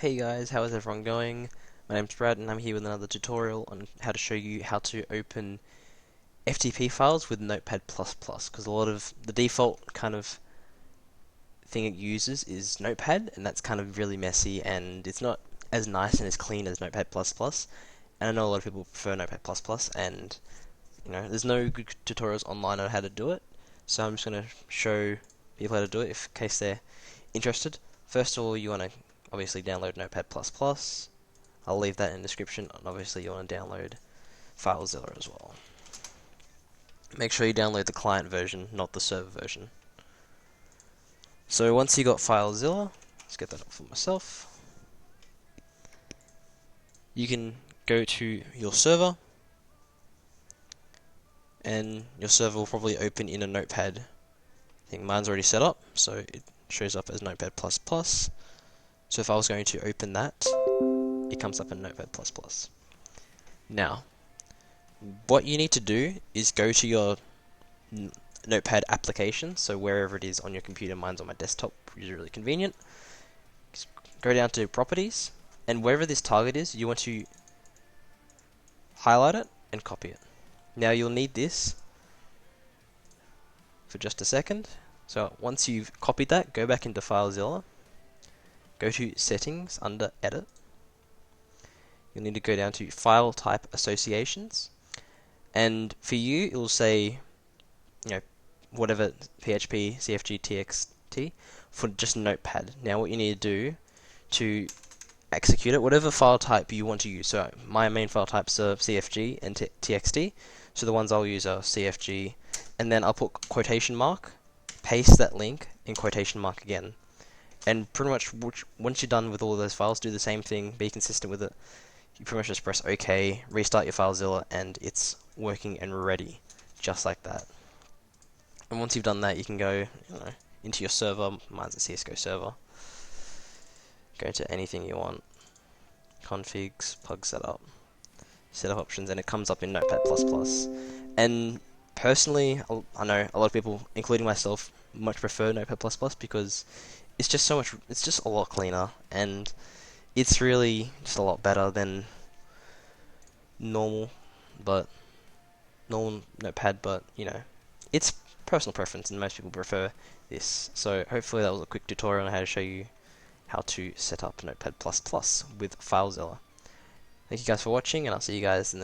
Hey guys, how is everyone going? My name's Brad and I'm here with another tutorial on how to show you how to open FTP files with Notepad++, because a lot of the default kind of thing it uses is Notepad, and that's kind of really messy and it's not as nice and as clean as Notepad++. And I know a lot of people prefer Notepad++, and there's no good tutorials online on how to do it, so I'm just going to show people how to do it in case they're interested. First of all, you want to obviously download Notepad++. I'll leave that in the description, and obviously you want to download FileZilla as well. Make sure you download the client version, not the server version. So once you got FileZilla, let's get that up for myself. You can go to your server, and your server will probably open in a Notepad. I think mine's already set up, so it shows up as Notepad++. So if I was going to open that, it comes up in Notepad++. Now, what you need to do is go to your Notepad application, so wherever it is on your computer. Mine's on my desktop, which is really convenient. Just go down to Properties, and wherever this target is, you want to highlight it and copy it. Now you'll need this for just a second. So once you've copied that, go back into FileZilla, go to Settings under Edit. You'll need to go down to File Type Associations, and for you it will say, whatever, PHP, CFG, TXT for just Notepad. Now what you need to do to execute it, whatever file type you want to use. So my main file types are CFG and TXT, so the ones I'll use are CFG, and then I'll put quotation mark, paste that link, and quotation mark again. And pretty much once you're done with all of those files, do the same thing, be consistent with it. You pretty much just press OK, restart your FileZilla, and it's working and ready, just like that. And once you've done that, you can go into your server. Mine's a CSGO server. Go to anything you want, configs, plug setup options, and it comes up in Notepad++. And personally, I know a lot of people, including myself, much prefer Notepad++ because it's just it's just a lot cleaner, and it's really just a lot better than normal Notepad, but it's personal preference and most people prefer this. So hopefully that was a quick tutorial on how to show you how to set up Notepad++ with FileZilla. Thank you guys for watching, and I'll see you guys in the next